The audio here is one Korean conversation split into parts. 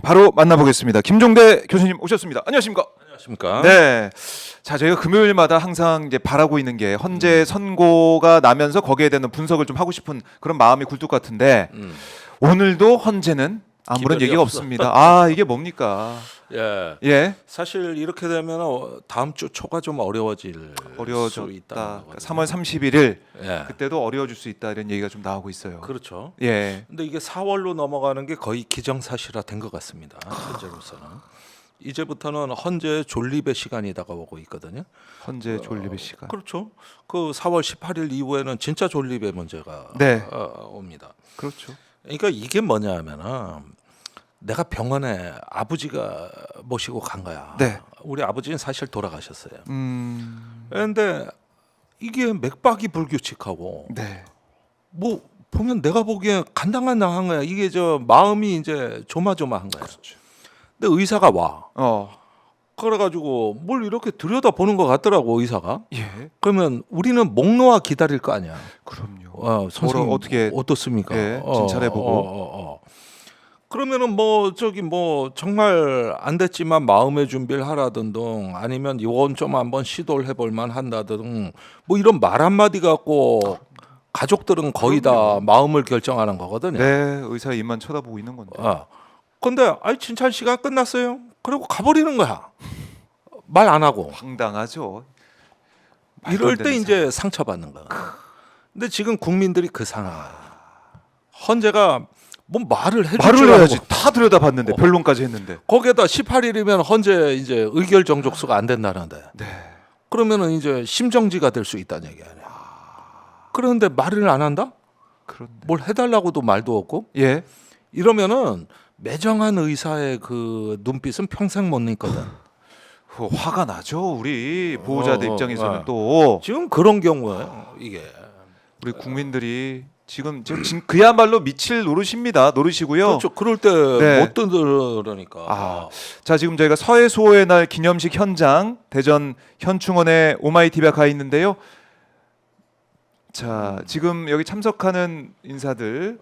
바로 만나보겠습니다. 김종대 교수님 오셨습니다. 안녕하십니까? 안녕하십니까? 네. 자, 저희가 금요일마다 항상 이제 바라고 있는 게 헌재 선고가 나면서 거기에 대한 분석을 좀 하고 싶은 그런 마음이 굴뚝 같은데 오늘도 헌재는 아무런 기별이 얘기가 없어. 없습니다. 아, 이게 뭡니까? 예. 예. 사실 이렇게 되면 다음 주 초가 좀 어려워질 수 있다. 어려워졌다. 3월 31일 예. 그때도 어려워질 수 있다 이런 얘기가 좀 나오고 있어요. 그렇죠. 예. 근데 이게 4월로 넘어가는 게 거의 기정사실화 된 것 같습니다. 현재로서는. 이제부터는 헌재 존립의 시간이 다가오고 있거든요. 헌재 존립의 시간. 그렇죠. 그 4월 18일 이후에는 진짜 존립의 문제가 네. 옵니다. 그렇죠. 그러니까 이게 뭐냐 하면은 내가 병원에 아버지가 모시고 간 거야. 네. 우리 아버지는 사실 돌아가셨어요. 그런데 이게 맥박이 불규칙하고 네. 뭐 보면 내가 보기엔 간당간당한 거야. 이게 저 마음이 이제 조마조마한 거야. 그렇죠. 근데 의사가 와. 어. 그래가지고 뭘 이렇게 들여다 보는 것 같더라고 의사가. 예. 그러면 우리는 목 놓아 기다릴 거 아니야. 그럼요. 선생님 어떻게 어떻습니까? 예, 진찰해보고. 그러면은 뭐 저기 뭐 정말 안 됐지만 마음의 준비를 하라든둥 아니면 이건 좀 한번 시도를 해볼 만한다든둥 뭐 이런 말 한마디 갖고 가족들은 거의 다 마음을 결정하는 거거든요. 네, 의사 입만 쳐다보고 있는 건데. 근데 진찰 시간 끝났어요. 그리고 가버리는 거야. 말 안 하고. 황당하죠. 이럴 때 이제 상처받는 거야. 근데 지금 국민들이 그 상황이야. 헌재가 뭐 말을 해줄 말을 줄 해야지. 알고. 다 들여다봤는데 변론까지 했는데. 거기에다 18일이면 헌재 이제 의결 정족수가 안 된다는데. 네. 그러면은 이제 심정지가 될 수 있다는 얘기 아니야. 그런데 말을 안 한다? 그런데. 뭘 해달라고도 말도 없고. 예. 이러면은 매정한 의사의 그 눈빛은 평생 못 잊거든. 화가 나죠. 우리 보호자들 입장에서는 예. 또 지금 그런 경우예요. 이게. 우리 국민들이 지금 그야말로 미칠 노릇입니다. 노릇이고요. 그렇죠. 그럴 때 네. 못 들으니까. 자, 지금 저희가 서해수호의 날 기념식 현장 대전 현충원에 오마이TV가 가 있는데요. 자, 지금 여기 참석하는 인사들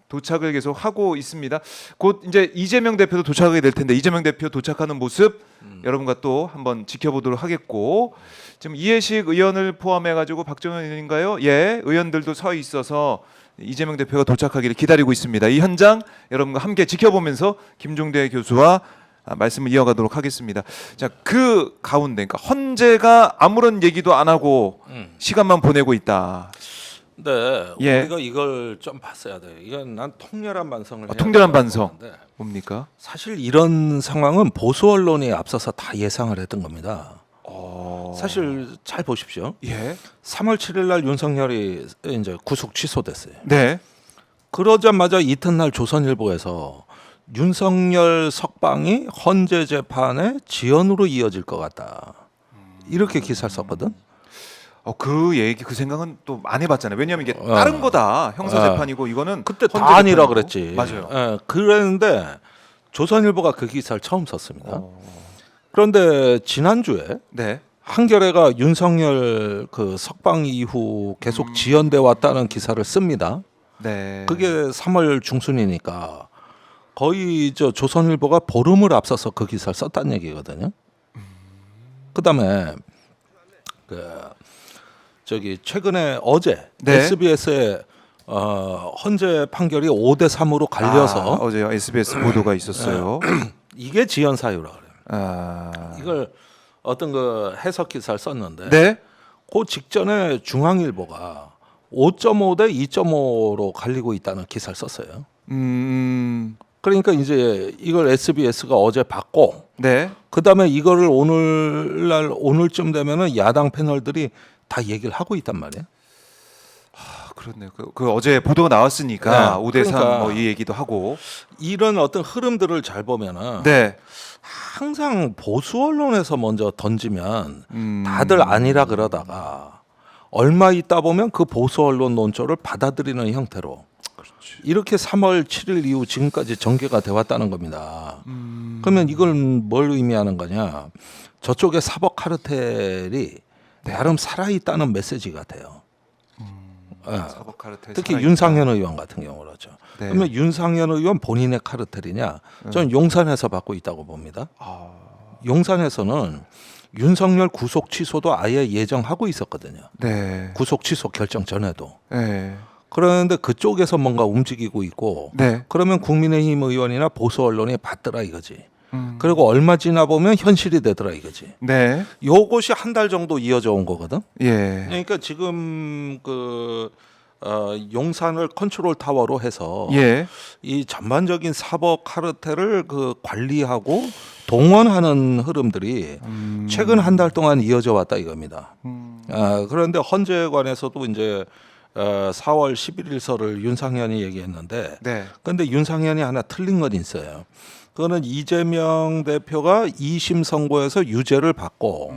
도착을 계속 하고 있습니다. 곧 이제 이재명 대표도 도착하게 될 텐데 이재명 대표 도착하는 모습 여러분과 또 한번 지켜보도록 하겠고 지금 이해식 의원을 포함해 가지고 박정현 의원인가요? 예, 의원들도 서 있어서 이재명 대표가 도착하기를 기다리고 있습니다. 이 현장 여러분과 함께 지켜보면서 김종대 교수와 말씀을 이어가도록 하겠습니다. 자, 그 가운데 그러니까 헌재가 아무런 얘기도 안 하고 시간만 보내고 있다. 네, 예. 우리가 이걸 좀 봤어야 돼요. 이건 난 통렬한 반성을 해야 통렬한 된다고 반성. 보는데 뭡니까? 사실 이런 상황은 보수 언론이 앞서서 다 예상을 했던 겁니다. 사실 잘 보십시오. 예. 3월 7일 날 윤석열이 이제 구속 취소됐어요. 네. 그러자마자 이튿날 조선일보에서 윤석열 석방이 헌재 재판의 지연으로 이어질 것 같다. 이렇게 기사를 썼거든. 그 얘기 그 생각은 또 안 해봤잖아요. 왜냐하면 이게 다른 거다 형사 재판이고 이거는 그때 헌재 다 아니라 재판이고. 그랬지. 맞아요. 예, 그랬는데 조선일보가 그 기사를 처음 썼습니다. 그런데 지난주에 네. 한겨레가 윤석열 그 석방 이후 계속 지연돼 왔다는 기사를 씁니다. 네. 그게 3월 중순이니까 거의 저 조선일보가 보름을 앞서서 그 기사를 썼다는 얘기거든요. 그다음에 저기 최근에 어제 네. SBS에 헌재 판결이 5대 3으로 갈려서 어제 SBS 보도가 있었어요. 이게 지연 사유라 그래요. 이걸 어떤 그 해석 기사를 썼는데 네. 그 직전에 중앙일보가 5.5 대 2.5로 갈리고 있다는 기사를 썼어요. 그러니까 이제 이걸 SBS가 어제 받고 네. 그다음에 이거를 오늘쯤 되면은 야당 패널들이 다 얘기를 하고 있단 말이에요. 그렇네요. 그 어제 보도가 나왔으니까 네, 5대 3 그러니까 뭐 이 얘기도 하고. 이런 어떤 흐름들을 잘 보면은 네. 항상 보수 언론에서 먼저 던지면 다들 아니라 그러다가 얼마 있다 보면 그 보수 언론 논조를 받아들이는 형태로 이렇게 3월 7일 이후 지금까지 전개가 돼 왔다는 겁니다. 그러면 이걸 뭘 의미하는 거냐? 저쪽의 사법 카르텔이 나름 살아있다는 메시지 같아요. 예. 사법 카르텔 특히 살아있다. 윤상현 의원 같은 경우라죠. 네. 그러면 윤상현 의원 본인의 카르텔이냐? 저는 용산에서 받고 있다고 봅니다. 아, 용산에서는 윤석열 구속 취소도 아예 예정하고 있었거든요. 네. 구속 취소 결정 전에도. 네. 그런데 그쪽에서 뭔가 움직이고 있고 네. 그러면 국민의힘 의원이나 보수 언론이 받더라 이거지. 음. 그리고 얼마 지나 보면 현실이 되더라 이거지. 네. 요것이 한 달 정도 이어져 온 거거든. 예. 그러니까 지금 용산을 컨트롤 타워로 해서 예. 이 전반적인 사법 카르텔을 관리하고 동원하는 흐름들이 최근 한 달 동안 이어져 왔다 이겁니다. 그런데 헌재에 관해서도 이제 4월 11일서를 윤상현이 얘기했는데, 네. 그런데 윤상현이 하나 틀린 건 있어요. 그거는 이재명 대표가 2심 선고에서 유죄를 받고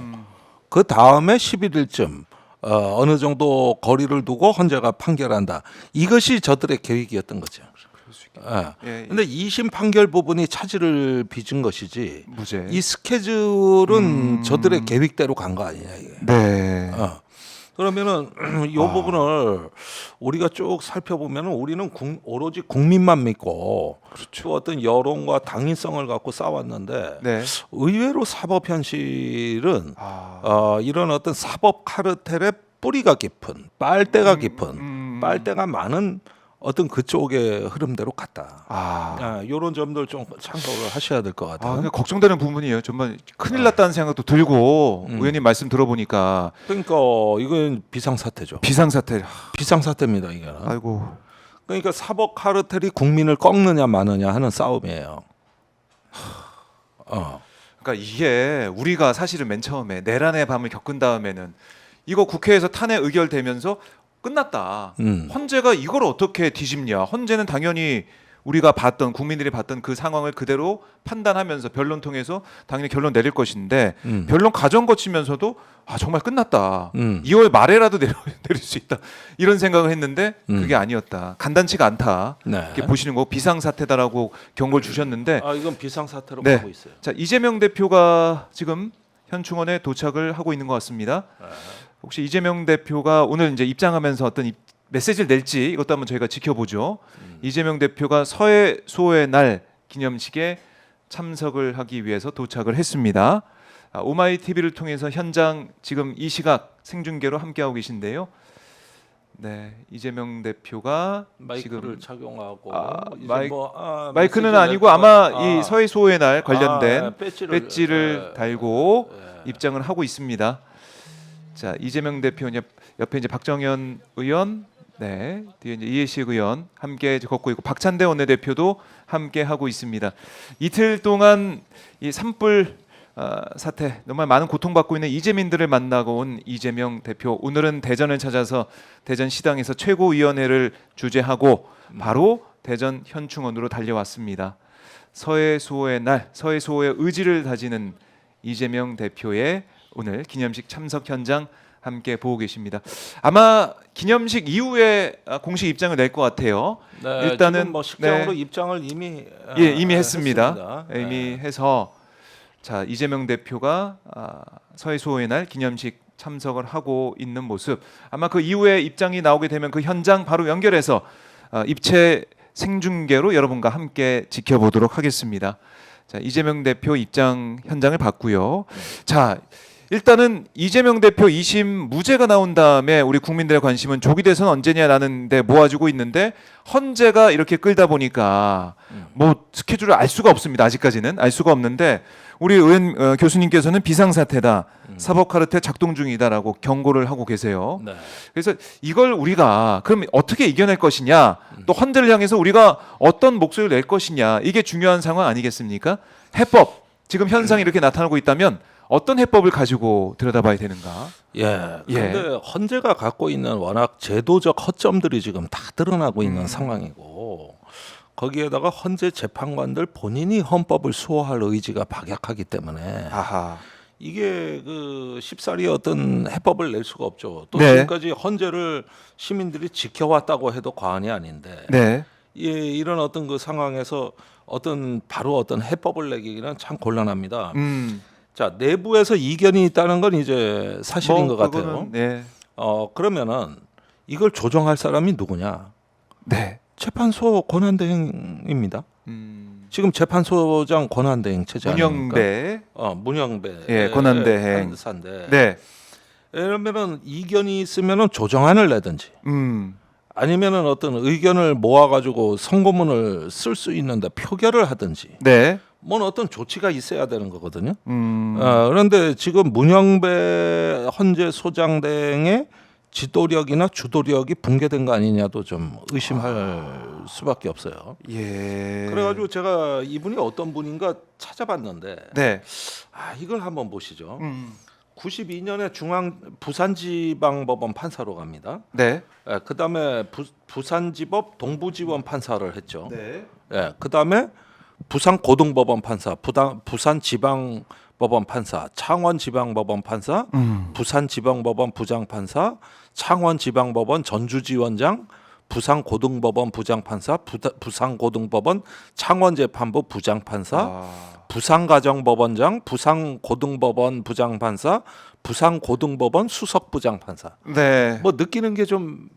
그 다음에 11일쯤 어느 정도 거리를 두고 헌재가 판결한다. 이것이 저들의 계획이었던 거죠. 예. 근데 2심 판결 부분이 차질을 빚은 것이지 무죄. 이 스케줄은 저들의 계획대로 간 거 아니냐 이게. 네. 그러면은 이 부분을 우리가 쭉 살펴보면은 우리는 오로지 국민만 믿고 또 어떤 여론과 당위성을 갖고 싸웠는데 네. 의외로 사법 현실은 아. 이런 어떤 사법 카르텔의 뿌리가 깊은 빨대가 깊은 빨대가 많은 어떤 그쪽의 흐름대로 갔다. 이런 점들 좀 참고를 하셔야 될 것 같아요. 그냥 걱정되는 부분이에요. 정말 큰일 났다는 생각도 들고 의원님 말씀 들어보니까 그러니까 이건 비상사태죠. 비상사태. 비상사태입니다 이게. 아이고. 그러니까 사법 카르텔이 국민을 꺾느냐 마느냐 하는 싸움이에요. 그러니까 이게 우리가 사실은 맨 처음에 내란의 밤을 겪은 다음에는 이거 국회에서 탄핵 의결되면서 끝났다. 헌재가 이걸 어떻게 뒤집냐. 헌재는 당연히 우리가 봤던 국민들이 봤던 그 상황을 그대로 판단하면서 변론 통해서 당연히 결론 내릴 것인데 변론 과정 거치면서도 정말 끝났다. 2월 말에라도 내릴 수 있다. 이런 생각을 했는데 그게 아니었다. 간단치가 않다. 네. 이렇게 보시는 거 비상사태다라고 경고를 주셨는데 이건 비상사태로 네. 보고 있어요. 자, 이재명 대표가 지금 현충원에 도착을 하고 있는 것 같습니다. 혹시 이재명 대표가 오늘 이제 입장하면서 어떤 메시지를 낼지 이것도 한번 저희가 지켜보죠. 이재명 대표가 서해 수호의 날 기념식에 참석을 하기 위해서 도착을 했습니다. 오마이 TV를 통해서 현장 지금 이 시각 생중계로 함께하고 계신데요. 네, 이재명 대표가 마이크를 지금 착용하고 마이크는 아니고 아마 이 서해 수호의 날 관련된 배지를 달고 입장을 하고 있습니다. 자, 이재명 대표 옆에 이제 박정현 의원, 네, 뒤에 이제 이해식 의원 함께 걷고 있고 박찬대 원내대표도 함께 하고 있습니다. 이틀 동안 이 산불 사태 정말 많은 고통받고 있는 이재민들을 만나고 온 이재명 대표. 오늘은 대전을 찾아서 대전 시당에서 최고위원회를 주재하고 바로 대전 현충원으로 달려왔습니다. 서해 수호의 날, 서해 수호의 의지를 다지는 이재명 대표의 오늘 기념식 참석 현장 함께 보고 계십니다. 아마 기념식 이후에 공식 입장을 낼 것 같아요. 네, 일단은 지금 식장으로 입장을 이미 이미 했습니다. 했습니다. 이미 해서 자, 이재명 대표가 서해 수호의 날 기념식 참석을 하고 있는 모습. 아마 그 이후에 입장이 나오게 되면 그 현장 바로 연결해서 입체 생중계로 여러분과 함께 지켜보도록 하겠습니다. 자, 이재명 대표 입장 현장을 봤고요. 자, 일단은 이재명 대표 2심 무죄가 나온 다음에 우리 국민들의 관심은 조기 대선 언제냐라는 데 모아지고 있는데 헌재가 이렇게 끌다 보니까 뭐 스케줄을 알 수가 없습니다. 아직까지는 알 수가 없는데 우리 의원 교수님께서는 비상사태다. 사법 카르텔 작동 중이다라고 경고를 하고 계세요. 네. 그래서 이걸 우리가 그럼 어떻게 이겨낼 것이냐, 또 헌재를 향해서 우리가 어떤 목소리를 낼 것이냐, 이게 중요한 상황 아니겠습니까? 해법, 지금 현상이 이렇게 나타나고 있다면 어떤 해법을 가지고 들여다봐야 되는가? 그런데 헌재가 갖고 있는 워낙 제도적 허점들이 지금 다 드러나고 있는 상황이고 거기에다가 헌재 재판관들 본인이 헌법을 수호할 의지가 박약하기 때문에 이게 쉽사리 어떤 해법을 낼 수가 없죠. 또 지금까지 헌재를 시민들이 지켜왔다고 해도 과언이 아닌데 이런 어떤 그 상황에서 바로 어떤 해법을 내기는 참 곤란합니다. 자, 내부에서 이견이 있다는 건 이제 사실인 것 같아요. 그러면은 이걸 조정할 사람이 누구냐? 네. 재판소 권한대행입니다. 지금 재판소장 권한대행 체제 아닙니까? 문영배. 문영배. 예, 권한대행. 판사인데. 네. 그러면은 이견이 있으면은 조정안을 내든지 아니면은 어떤 의견을 모아가지고 선고문을 쓸 수 있는데 표결을 하든지 네. 뭔 어떤 조치가 있어야 되는 거거든요. 그런데 지금 문영배 헌재 소장대행의 지도력이나 주도력이 붕괴된 거 아니냐도 좀 의심할 수밖에 없어요. 예. 그래가지고 제가 이분이 어떤 분인가 찾아봤는데 네. 이걸 한번 보시죠. 92년에 부산지방법원 판사로 갑니다. 네. 그다음에 부산지법 동부지원 판사를 했죠. 네. 그다음에 부산고등법원 판사, 부산지방법원 판사, 창원지방법원 판사, 부산지방법원 부장판사, 창원지방법원 전주지원장, 부산고등법원 부장판사, 부산고등법원 창원재판부 부장판사, 부산가정법원장, 부산고등법원 부장판사, 부산고등법원 수석부장판사. 네. 뭐 느끼는 게 좀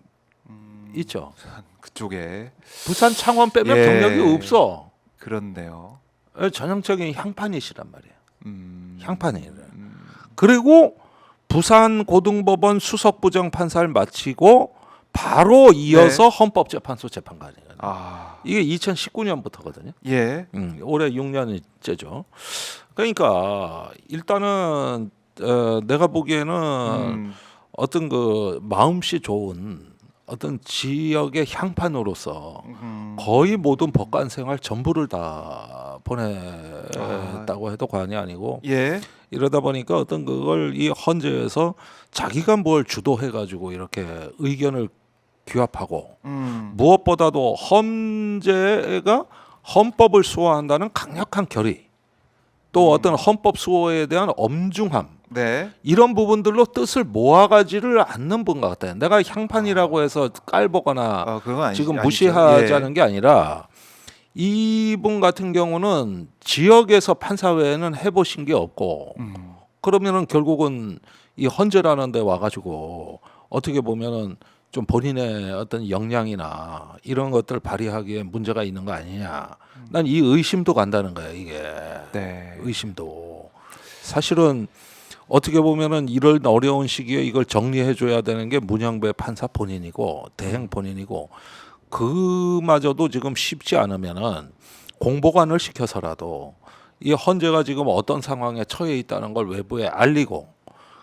있죠. 그쪽에 부산 창원 빼면 예. 경력이 없어. 그렇네요. 전형적인 향판이시란 말이에요. 향판이에요. 그리고 부산고등법원 수석부장판사를 마치고 바로 이어서 헌법재판소 재판관이에요. 이게 2019년부터거든요. 예. 올해 6년째죠. 그러니까 일단은 내가 보기에는 어떤 그 마음씨 좋은 어떤 지역의 향판으로서 거의 모든 법관 생활 전부를 다 보냈다고 해도 과언이 아니고 예. 이러다 보니까 어떤 그걸 이 헌재에서 자기가 뭘 주도해 가지고 이렇게 의견을 규합하고 무엇보다도 헌재가 헌법을 수호한다는 강력한 결의 또 어떤 헌법 수호에 대한 엄중함 네. 이런 부분들로 뜻을 모아가지를 않는 분 같아요. 내가 향판이라고 해서 깔보거나 그건 아니죠. 지금 무시하자는 게 아니라 이분 같은 경우는 지역에서 판사 외에는 해보신 게 없고 그러면은 결국은 이 헌재라는 데 와가지고 어떻게 보면은 좀 본인의 어떤 역량이나 이런 것들을 발휘하기에 문제가 있는 거 아니냐. 난 이 의심도 간다는 거예요. 이게 네. 의심도 사실은 어떻게 보면은 이런 어려운 시기에 이걸 정리해 줘야 되는 게 문영배 판사 본인이고 대행 본인이고 그마저도 지금 쉽지 않으면은 공보관을 시켜서라도 이 헌재가 지금 어떤 상황에 처해 있다는 걸 외부에 알리고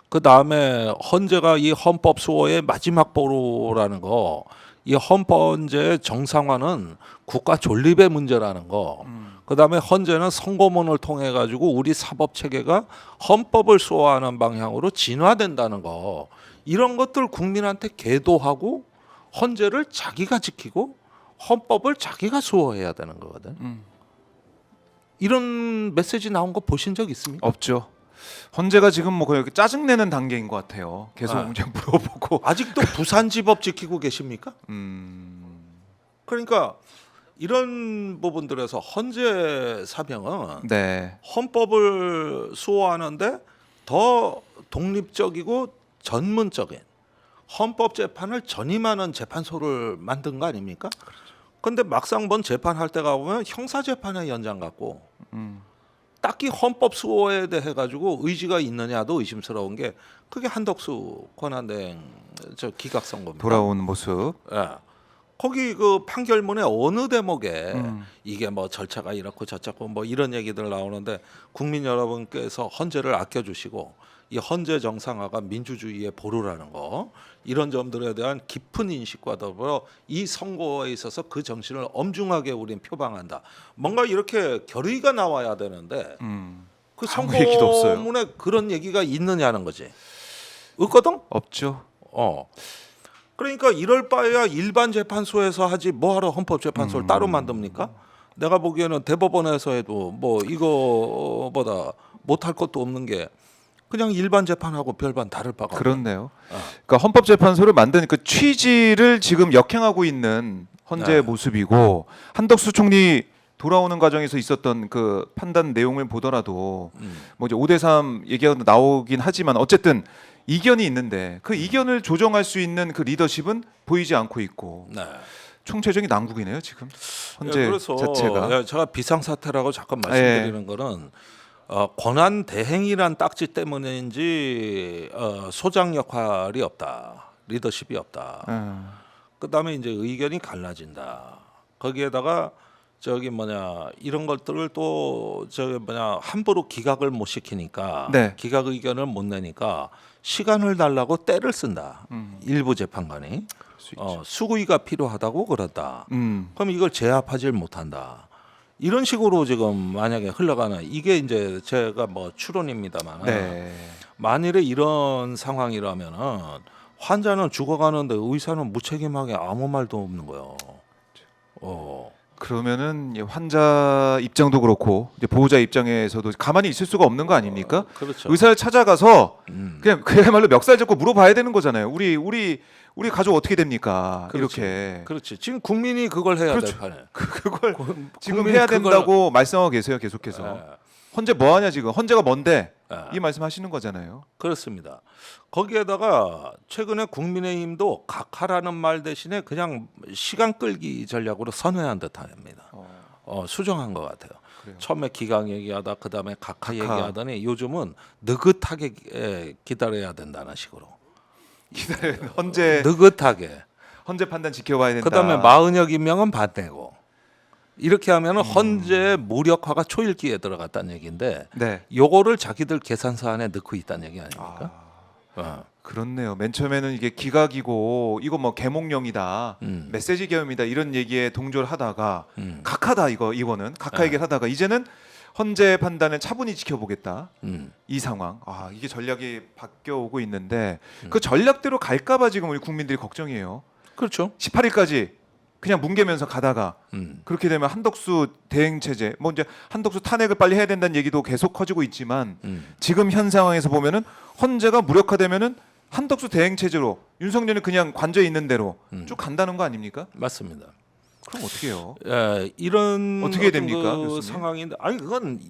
그 다음에 헌재가 이 헌법 수호의 마지막 보루라는 거, 이 헌법제의 정상화는 국가 존립의 문제라는 거, 그 다음에 헌재는 선고문을 통해 가지고 우리 사법 체계가 헌법을 수호하는 방향으로 진화된다는 거, 이런 것들 국민한테 계도하고 헌재를 자기가 지키고 헌법을 자기가 수호해야 되는 거거든. 이런 메시지 나온 거 보신 적 있습니까? 없죠. 헌재가 지금 뭐 거의 짜증내는 단계인 것 같아요. 계속 그냥 물어보고. 아직도 부산지법 지키고 계십니까? 그러니까 이런 부분들에서 헌재 사명은 네. 헌법을 수호하는데 더 독립적이고 전문적인 헌법 재판을 전임하는 재판소를 만든 거 아닙니까? 그런데 막상 뭔 재판할 때가 보면 형사 재판의 연장 같고 딱히 헌법 수호에 대해 가지고 의지가 있느냐도 의심스러운 게 그게 한덕수 권한대행 기각 선고입니다. 돌아온 모습. 예. 거기 그 판결문의 어느 대목에 이게 뭐 절차가 이렇고 저렇고 뭐 이런 얘기들 나오는데 국민 여러분께서 헌재를 아껴주시고 이 헌재 정상화가 민주주의의 보루라는 거 이런 점들에 대한 깊은 인식과 더불어 이 선거에 있어서 그 정신을 엄중하게 우린 표방한다. 뭔가 이렇게 결의가 나와야 되는데 그 아무 얘기도 없어요. 선거문에 그런 얘기가 있느냐는 거지. 없거든? 없죠. 그러니까 이럴 바에야 일반 재판소에서 하지 뭐하러 헌법재판소를 따로 만듭니까? 내가 보기에는 대법원에서 해도 뭐 이거보다 못할 것도 없는 게 그냥 일반 재판하고 별반 다를 바가 없네. 그렇네요. 그러니까 헌법재판소를 만드는 그 취지를 지금 역행하고 있는 헌재의 모습이고 한덕수 총리 돌아오는 과정에서 있었던 그 판단 내용을 보더라도 뭐 이제 5대3 얘기가 나오긴 하지만 어쨌든 이견이 있는데 그 이견을 조정할 수 있는 그 리더십은 보이지 않고 있고 네. 총체적인 난국이네요 지금 현재 그래서 자체가. 제가 비상사태라고 잠깐 말씀드리는 거는 권한 대행이란 딱지 때문인지 소장 역할이 없다, 리더십이 없다. 그다음에 이제 의견이 갈라진다. 거기에다가 이런 것들을 또 함부로 기각을 못 시키니까 네. 기각 의견을 못 내니까 시간을 달라고 때를 쓴다. 일부 재판관이 수구위가 필요하다고 그런다. 그럼 이걸 제압하지 못한다. 이런 식으로 지금 만약에 흘러가는 이게 이제 제가 뭐 추론입니다만 네. 만일에 이런 상황이라면은 환자는 죽어가는데 의사는 무책임하게 아무 말도 없는 거예요. 그러면은 환자 입장도 그렇고 이제 보호자 입장에서도 가만히 있을 수가 없는 거 아닙니까? 그렇죠. 의사를 찾아가서 그냥 그야말로 멱살 잡고 물어봐야 되는 거잖아요. 우리 가족 어떻게 됩니까? 그렇지. 이렇게. 그렇지. 지금 국민이 그걸 해야 그렇죠. 될 판에. 그걸 지금 국민이 해야 그걸- 된다고 말씀하고 계세요. 계속해서. 예. 헌재 뭐 하냐 지금. 헌재가 뭔데? 예. 이 말씀하시는 거잖아요. 그렇습니다. 거기에다가 최근에 국민의힘도 각하라는 말 대신에 그냥 시간 끌기 전략으로 선회한 듯합니다. 수정한 것 같아요. 그래요. 처음에 기강 얘기하다 그다음에 각하 각하. 얘기하더니 요즘은 느긋하게 기다려야 된다는 식으로. 기다려. 헌재 느긋하게. 판단 지켜봐야 된다. 그다음에 40여 김명은 반대고. 이렇게 하면은 헌재 무력화가 초일기에 들어갔다는 얘기인데 네. 요거를 자기들 계산서 안에 넣고 있다는 얘기 아닙니까? 그렇네요. 맨 처음에는 이게 기각이고 이거 뭐 개몽령이다, 메시지 계엄이다 이런 얘기에 동조를 하다가 각하다 이거는 각하 얘기를 하다가 이제는 헌재 판단을 차분히 지켜보겠다 이 상황. 이게 전략이 바뀌어 오고 있는데 그 전략대로 갈까봐 지금 우리 국민들이 걱정이에요. 그렇죠. 18일까지 그냥 뭉개면서 가다가 그렇게 되면 한덕수 대행 체제, 뭐 이제 한덕수 탄핵을 빨리 해야 된다는 얘기도 계속 커지고 있지만 지금 현 상황에서 보면은 헌재가 무력화되면은 한덕수 대행 체제로 윤석열이 그냥 관저에 있는 대로 쭉 간다는 거 아닙니까? 맞습니다. 그럼 어떻게 해요? 예, 이런 어떻게 됩니까, 그 교수님? 상황인데 아니 그건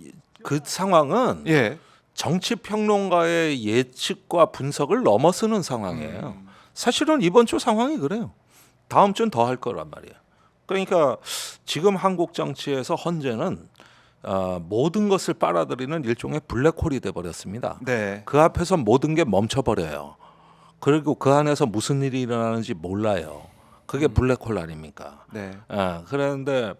그 상황은 예. 정치 평론가의 예측과 분석을 넘어서는 상황이에요. 사실은 이번 주 상황이 그래요. 다음 주는 더 할 거란 말이에요. 그러니까 지금 한국 정치에서 헌재는 모든 것을 빨아들이는 일종의 블랙홀이 돼 버렸습니다. 네. 그 앞에서 모든 게 멈춰 버려요. 그리고 그 안에서 무슨 일이 일어나는지 몰라요. 그게 블랙홀 아닙니까? 네. 그런데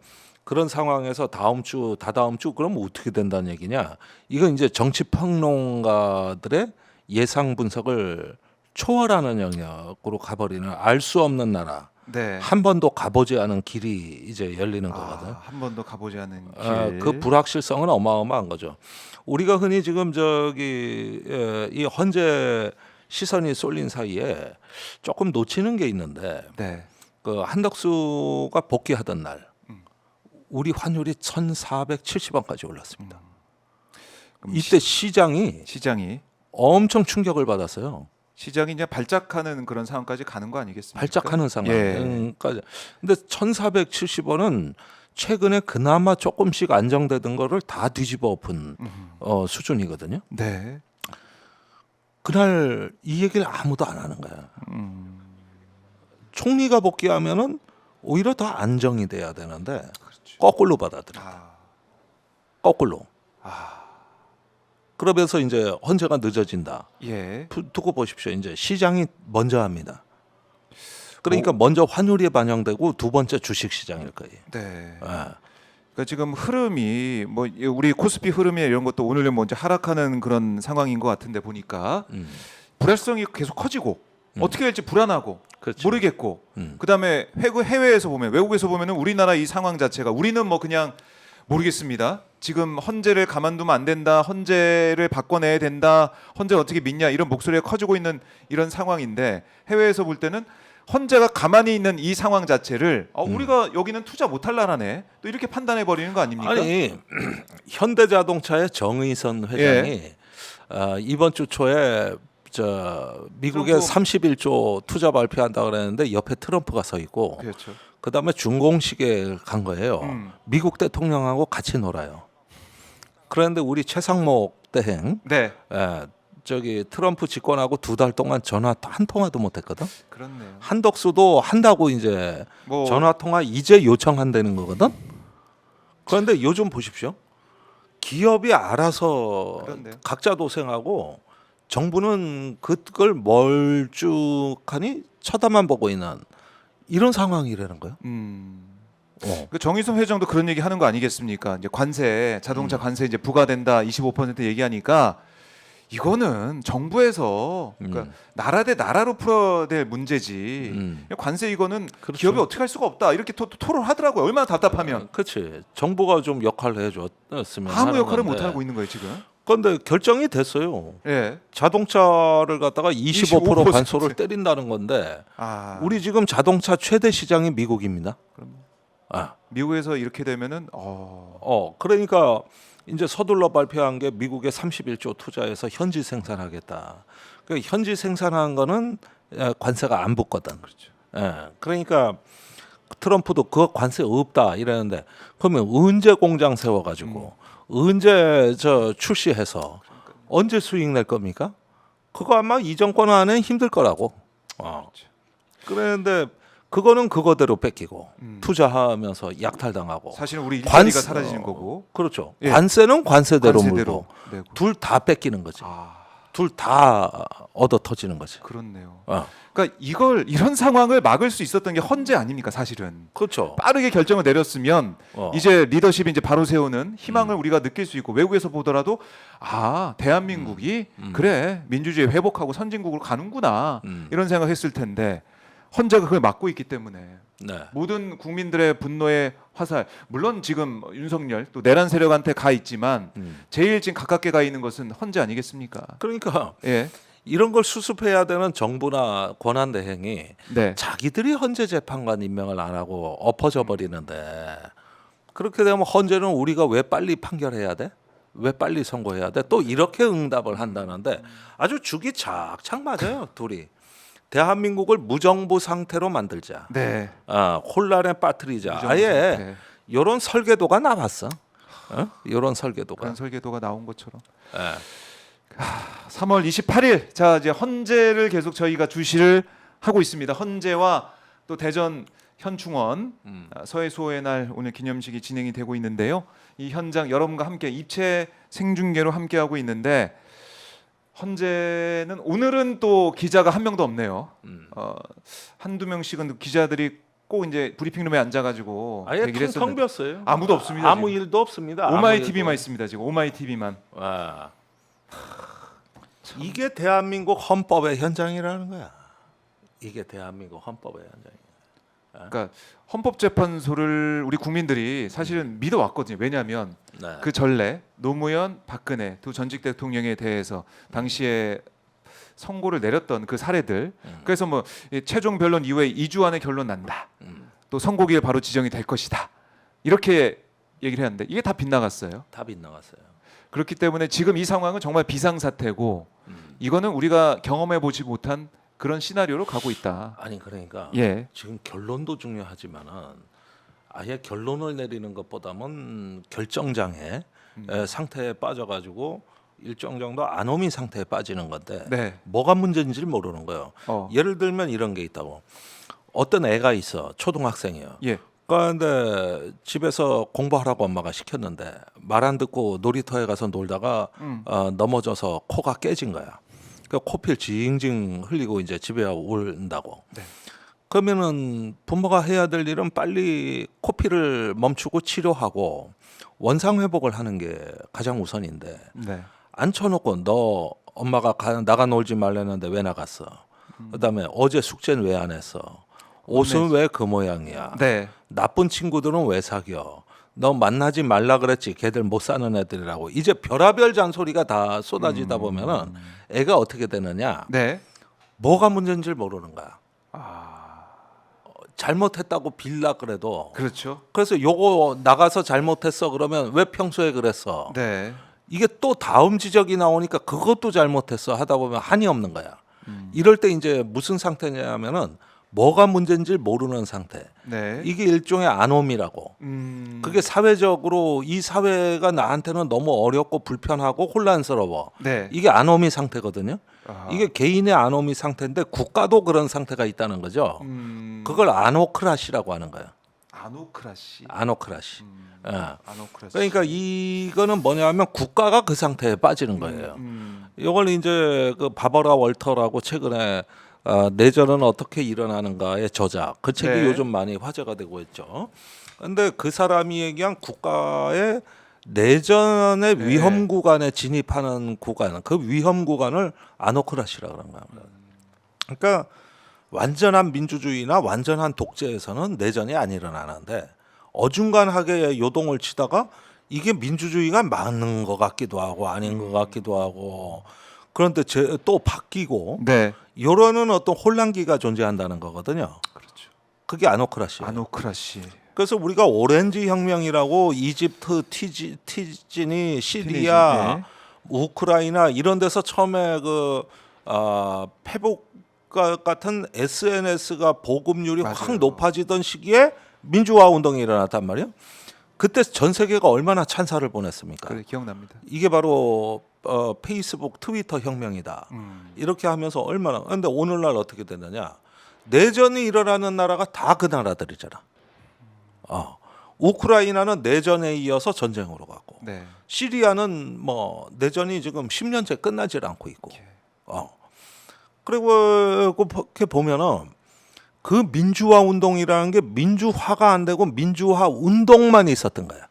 그런 상황에서 다음 주, 다다음 주 그럼 어떻게 된다는 얘기냐? 이건 이제 정치 평론가들의 예상 분석을 초월하는 영역으로 가버리는 알 수 없는 나라. 네. 한 번도 가보지 않은 길이 이제 열리는 거거든. 한 번도 가보지 않은 길. 그 불확실성은 어마어마한 거죠. 우리가 흔히 지금 이 헌재 시선이 쏠린 사이에 조금 놓치는 게 있는데 네. 그 한덕수가 복귀하던 날 우리 환율이 1,470원까지 올랐습니다. 그럼 이때 시장이 시장이 엄청 충격을 받았어요. 시장이 이제 발작하는 그런 상황까지 가는 거 아니겠습니까? 발작하는 상황까지. 예. 근데 1,470원은 최근에 그나마 조금씩 안정되던 거를 다 뒤집어 엎은 수준이거든요. 네. 그날 이 얘기를 아무도 안 하는 거야. 총리가 복귀하면은 오히려 더 안정이 돼야 되는데 거꾸로 받아들여. 거꾸로. 그러면서 이제 헌재가 늦어진다. 예. 두고 보십시오. 이제 시장이 먼저 합니다. 그러니까 먼저 환율이 반영되고 두 번째 주식 시장일 거예요. 네. 예. 그러니까 지금 흐름이 뭐 우리 코스피 흐름이 이런 것도 오늘은 먼저 하락하는 그런 상황인 것 같은데 보니까 불확실성이 계속 커지고 어떻게 될지 불안하고 그렇죠. 모르겠고 그다음에 해외에서 보면 외국에서 보면은 우리나라 이 상황 자체가 우리는 뭐 그냥 모르겠습니다. 지금 헌재를 가만두면 안 된다. 헌재를 바꿔내야 된다. 헌재를 어떻게 믿냐 이런 목소리가 커지고 있는 이런 상황인데 해외에서 볼 때는 헌재가 가만히 있는 이 상황 자체를 우리가 여기는 투자 못할 나라네. 또 이렇게 판단해 버리는 거 아닙니까? 아니 현대자동차의 정의선 회장이 이번 주 초에 미국에 트럼프. 31조 투자 발표한다 그랬는데 옆에 트럼프가 서 있고 그렇죠. 그다음에 준공식에 간 거예요. 미국 대통령하고 같이 놀아요. 그런데 우리 최상목 대행 네. 저기 트럼프 집권하고 2달 동안 전화 한 통화도 못했거든. 그렇네요. 한덕수도 한다고 이제 뭐 전화 통화 이제 요청한다는 거거든. 그런데 요즘 보십시오. 기업이 알아서 그런데요. 각자 도생하고 정부는 그걸 멀쭉하니 쳐다만 보고 있는 이런 상황이라는 거예요. 그 정의선 회장도 그런 얘기 하는 거 아니겠습니까? 이제 관세, 자동차 관세 이제 부과된다 25% 얘기하니까 이거는 정부에서 그러니까 나라 대 나라로 풀어야 될 문제지. 관세 이거는 그렇죠. 기업이 어떻게 할 수가 없다. 이렇게 토론하더라고요. 얼마나 답답하면. 그렇지. 정부가 좀 역할을 해줬으면 아무 하는 역할을 건데. 못 하고 있는 거예요 지금. 그런데 결정이 됐어요. 예. 자동차를 갖다가 25% 25% 관소를 때린다는 건데 아, 우리 지금 자동차 최대 시장이 미국입니다. 아, 미국에서 이렇게 되면은 그러니까 이제 서둘러 발표한 게 미국에 31조 투자해서 현지 생산하겠다. 그 현지 생산한 거는 관세가 안 붙거든. 그렇죠. 그러니까 트럼프도 그 관세 없다 이러는데 그러면 언제 공장 세워가지고 언제 저 출시해서 언제 수익 낼 겁니까? 그거 아마 이 정권 안에 힘들 거라고. 그런데 그거는 그거대로 뺏기고 투자하면서 약탈당하고 사실은 우리 일자리가 관세- 사라지는 거고. 그렇죠. 예. 관세는 관세대로 관세대로 물고 내고. 둘 다 뺏기는 거지. 아, 둘 다 얻어 터지는 거지. 그렇네요. 어. 그러니까 이런 상황을 막을 수 있었던 게 헌재 아닙니까 사실은. 그렇죠. 빠르게 결정을 내렸으면 이제 리더십이 이제 바로 세우는 희망을 음. 우리가 느낄 수 있고 외국에서 보더라도 아 대한민국이 그래 민주주의 회복하고 선진국으로 가는구나 이런 생각했을 텐데 헌재가 그걸 막고 있기 때문에 네. 모든 국민들의 분노의 화살 물론 지금 윤석열 또 내란 세력한테 가 있지만 제일 지금 가깝게 가 있는 것은 헌재 아니겠습니까? 그러니까 예, 이런 걸 수습해야 되는 정부나 권한 대행이 네, 자기들이 헌재 재판관 임명을 안 하고 엎어져 버리는데 그렇게 되면 헌재는 우리가 왜 빨리 판결해야 돼? 왜 빨리 선고해야 돼? 또 이렇게 응답을 한다는데 아주 죽이 착착 맞아요 둘이. 대한민국을 무정부 상태로 만들자. 네. 혼란에 빠뜨리자. 무정부 아예 상태. 이런 설계도가 나왔어. 이런 설계도가. 그런 설계도가 나온 것처럼. 예. 3월 28일 자 이제 헌재를 계속 저희가 주시를 하고 있습니다. 헌재와 또 대전 현충원 서해 수호의 날 오늘 기념식이 진행이 되고 있는데요. 이 현장 여러분과 함께 입체 생중계로 함께 하고 있는데 헌재는 오늘은 또 기자가 한 명도 없네요. 한두 명씩은 기자들이 꼭 이제 브리핑룸에 앉아가지고 아예 대기를 텅텅 했었는데 비었어요. 아무도 없습니다. 아무 지금. 일도 없습니다. 오마이 아무 TV만 일도. 있습니다. 지금 오마이 TV만. 와. 이게 대한민국 헌법의 현장이라는 거야. 이게 대한민국 헌법의 현장이야. 그러니까 헌법재판소를 우리 국민들이 사실은 믿어왔거든요. 왜냐하면 네. 그 전례 노무현, 박근혜 두 전직 대통령에 대해서 당시에 선고를 내렸던 그 사례들. 그래서 뭐 이 최종 변론 이후에 2주 안에 결론 난다. 또 선고기일 바로 지정이 될 것이다. 이렇게 얘기를 했는데 이게 다 빗나갔어요. 다 빗나갔어요. 그렇기 때문에 지금 이 상황은 정말 비상사태고 이거는 우리가 경험해 보지 못한 그런 시나리오로 가고 있다. 아니 그러니까 예. 지금 결론도 중요하지만은 아예 결론을 내리는 것보다는 결정장애 상태에 빠져가지고 일정 정도 아노미 상태에 빠지는 건데 네. 뭐가 문제인지를 모르는 거예요. 예를 들면 이런 게 있다고. 어떤 애가 있어 초등학생이에요. 예. 그런데 집에서 공부하라고 엄마가 시켰는데 말 안 듣고 놀이터에 가서 놀다가 넘어져서 코가 깨진 거야. 그 코필 징징 흘리고 이제 집에 온다고. 네. 그러면은 부모가 해야 될 일은 빨리 코피를 멈추고 치료하고 원상 회복을 하는 게 가장 우선인데 네. 앉혀놓고 너 엄마가 나가 놀지 말랬는데 왜 나갔어? 그다음에 어제 숙제는 왜 안 했어? 옷은 왜 그 모양이야? 네. 나쁜 친구들은 왜 사겨? 너 만나지 말라 그랬지. 걔들 못 사는 애들이라고. 이제 별의별 잔소리가 다 쏟아지다 보면은 애가 어떻게 되느냐? 네. 뭐가 문제인지 모르는 거야. 아, 잘못했다고 빌라 그래도 그렇죠. 그래서 요거 나가서 잘못했어 그러면 왜 평소에 그랬어? 네. 이게 또 다음 지적이 나오니까 그것도 잘못했어 하다 보면 한이 없는 거야. 이럴 때 이제 무슨 상태냐면은 뭐가 문제인지 모르는 상태. 네. 이게 일종의 아노미라고. 그게 사회적으로 이 사회가 나한테는 너무 어렵고 불편하고 혼란스러워. 네. 이게 아노미 상태거든요. 아하. 이게 개인의 아노미 상태인데 국가도 그런 상태가 있다는 거죠. 그걸 아노크라시라고 하는 거예요. 아노크라시. 아노크라시. 예. 아노크라시. 그러니까 이거는 뭐냐면 국가가 그 상태에 빠지는 거예요. 이걸 이제 그 바버라 월터라고 최근에 내전은 어떻게 일어나는가의 저자 그 책이 네. 요즘 많이 화제가 되고 있죠. 그런데 그 사람이 얘기한 국가의 내전의 네. 위험 구간에 진입하는 구간, 그 위험 구간을 아노크라시라고 그런 거예요. 그러니까 완전한 민주주의나 완전한 독재에서는 내전이 안 일어나는데 어중간하게 요동을 치다가 이게 민주주의가 맞는 것 같기도 하고 아닌 것 같기도 하고 그런데 또 바뀌고 네. 이러는 어떤 혼란기가 존재한다는 거거든요. 그렇죠. 그게 아노크라시예요. 아노크라시. 그래서 우리가 오렌지 혁명이라고 이집트, 티진이 시리아, 네. 우크라이나 이런 데서 처음에 그 페북 같은 SNS가 보급률이 맞아요. 확 높아지던 시기에 민주화 운동이 일어났단 말이에요. 그때 전 세계가 얼마나 찬사를 보냈습니까? 그래 기억납니다. 이게 바로 페이스북, 트위터 혁명이다. 이렇게 하면서 얼마나. 근데 오늘날 어떻게 되느냐? 내전이 일어나는 나라가 다 그 나라들이잖아. 우크라이나는 내전에 이어서 전쟁으로 가고, 네. 시리아는 뭐 내전이 지금 10년째 끝나질 않고 있고. 예. 그리고 그렇게 보면은 그 민주화 운동이라는 게 민주화가 안 되고 민주화 운동만 있었던 거야.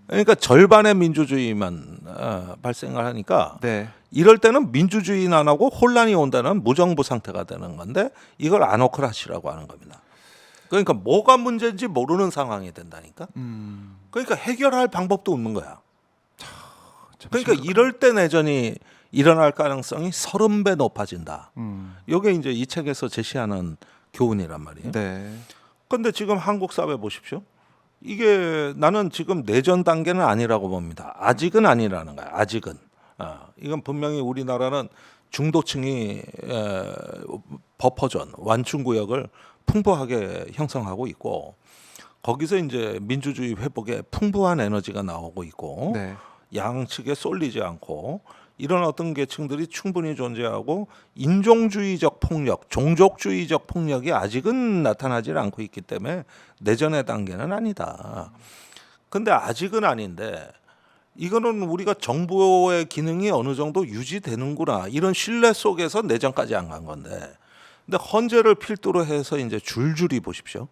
그러니까 절반의 민주주의만 발생을 하니까 네. 이럴 때는 민주주의는 안 하고 혼란이 온다는 무정부 상태가 되는 건데 이걸 아노크라시라고 하는 겁니다. 그러니까 뭐가 문제인지 모르는 상황이 된다니까. 그러니까 해결할 방법도 없는 거야. 그러니까 이럴 때 내전이 일어날 가능성이 30배 높아진다. 이게 이제 이 책에서 제시하는 교훈이란 말이에요. 네. 그런데 지금 한국 사회 보십시오. 이게 나는 지금 내전 단계는 아니라고 봅니다. 아직은 아니라는 거야. 아직은. 이건 분명히 우리나라는 중도층이 버퍼존, 완충구역을 풍부하게 형성하고 있고 거기서 이제 민주주의 회복에 풍부한 에너지가 나오고 있고 네. 양측에 쏠리지 않고 이런 어떤 계층들이 충분히 존재하고 인종주의적 폭력, 종족주의적 폭력이 아직은 나타나지 않고 있기 때문에 내전의 단계는 아니다. 근데 아직은 아닌데 이거는 우리가 정부의 기능이 어느 정도 유지되는구나 이런 신뢰 속에서 내전까지 안 간 건데 근데 헌재를 필두로 해서 이제 줄줄이 보십시오.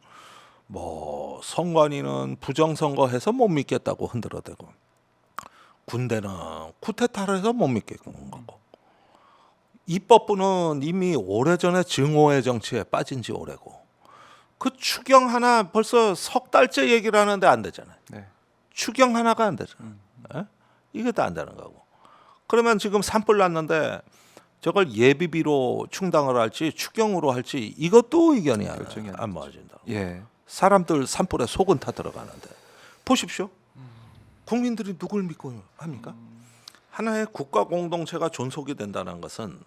뭐 선관위는 부정선거해서 못 믿겠다고 흔들어대고 군대는 쿠데타를 해서 못 믿겠는 거고 입법부는 이미 오래전에 증오의 정치에 빠진 지 오래고 그 추경 하나 벌써 석 달째 얘기를 하는데 안 되잖아요. 네. 추경 하나가 안 되잖아요. 이것도 안 되는 거고 그러면 지금 산불 났는데 저걸 예비비로 충당을 할지 추경으로 할지 이것도 의견이 결정이 안 모아진다. 예. 사람들 산불에 속은 타 들어가는데 보십시오. 국민들이 누굴 믿고 합니까? 하나의 국가 공동체가 존속이 된다는 것은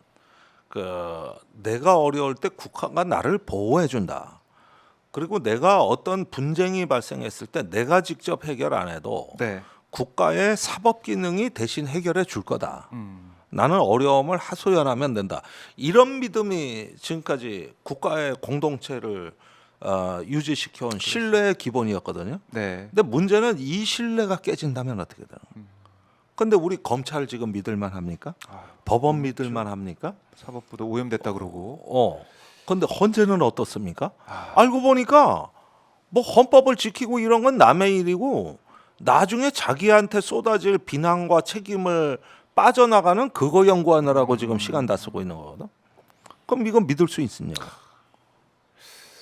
그 내가 어려울 때 국가가 나를 보호해 준다. 그리고 내가 어떤 분쟁이 발생했을 때 내가 직접 해결 안 해도 네. 국가의 사법 기능이 대신 해결해 줄 거다. 나는 어려움을 하소연하면 된다. 이런 믿음이 지금까지 국가의 공동체를 유지시켜온 신뢰의 기본이었거든요. 네. 근데 문제는 이 신뢰가 깨진다면 어떻게 되나? 근데 우리 검찰 지금 믿을만 합니까? 법원 믿을만 합니까? 사법부도 오염됐다 그러고. 근데 헌재는 어떻습니까? 알고 보니까 뭐 헌법을 지키고 이런 건 남의 일이고 나중에 자기한테 쏟아질 비난과 책임을 빠져나가는 그거 연구하느라고 지금 시간 다 쓰고 있는 거거든. 그럼 이건 믿을 수 있느냐고.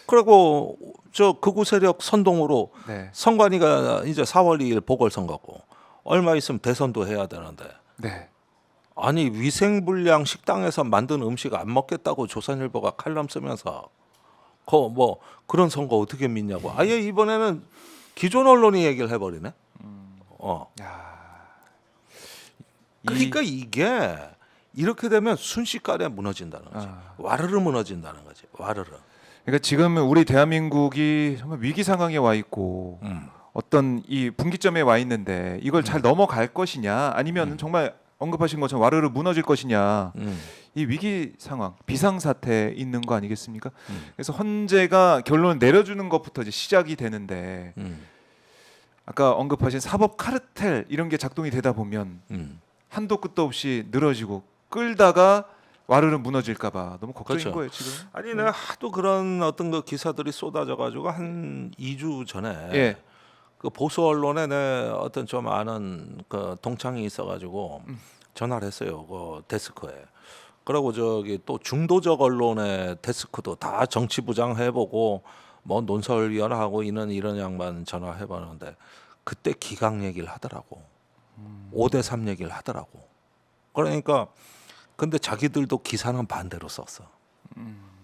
그리고 저 극우 세력 선동으로 네. 선관위가 이제 4월 2일 보궐선거고 얼마 있으면 대선도 해야 되는데 네. 아니 위생불량 식당에서 만든 음식 안 먹겠다고 조선일보가 칼럼 쓰면서 뭐 그런 선거 어떻게 믿냐고 아예 이번에는 기존 언론이 얘기를 해버리네. 야. 그러니까 이게 이렇게 되면 순식간에 무너진다는 거지. 와르르 무너진다는 거지. 와르르. 그러니까 지금 우리 대한민국이 정말 위기 상황에 와 있고 어떤 이 분기점에 와 있는데 이걸 잘 넘어갈 것이냐 아니면 정말 언급하신 것처럼 와르르 무너질 것이냐 이 위기 상황 비상사태에 있는 거 아니겠습니까? 그래서 헌재가 결론을 내려주는 것부터 이제 시작이 되는데 아까 언급하신 사법 카르텔 이런 게 작동이 되다 보면 한도 끝도 없이 늘어지고 끌다가 와르르 무너질까봐 너무 걱정인 그렇죠. 거예요 지금. 아니 내가 하도 그런 어떤 그 기사들이 쏟아져 가지고 한 2주 전에 예. 그 보수 언론에 내 어떤 좀 아는 그 동창이 있어가지고 전화를 했어요. 그 데스크에. 그러고 저기 또 중도적 언론의 데스크도 다 정치 부장 해보고 뭐 논설위원하고 이런 양반 전화해봤는데 그때 기각 얘기를 하더라고. 5대3 얘기를 하더라고. 그러니까 근데 자기들도 기사는 반대로 썼어.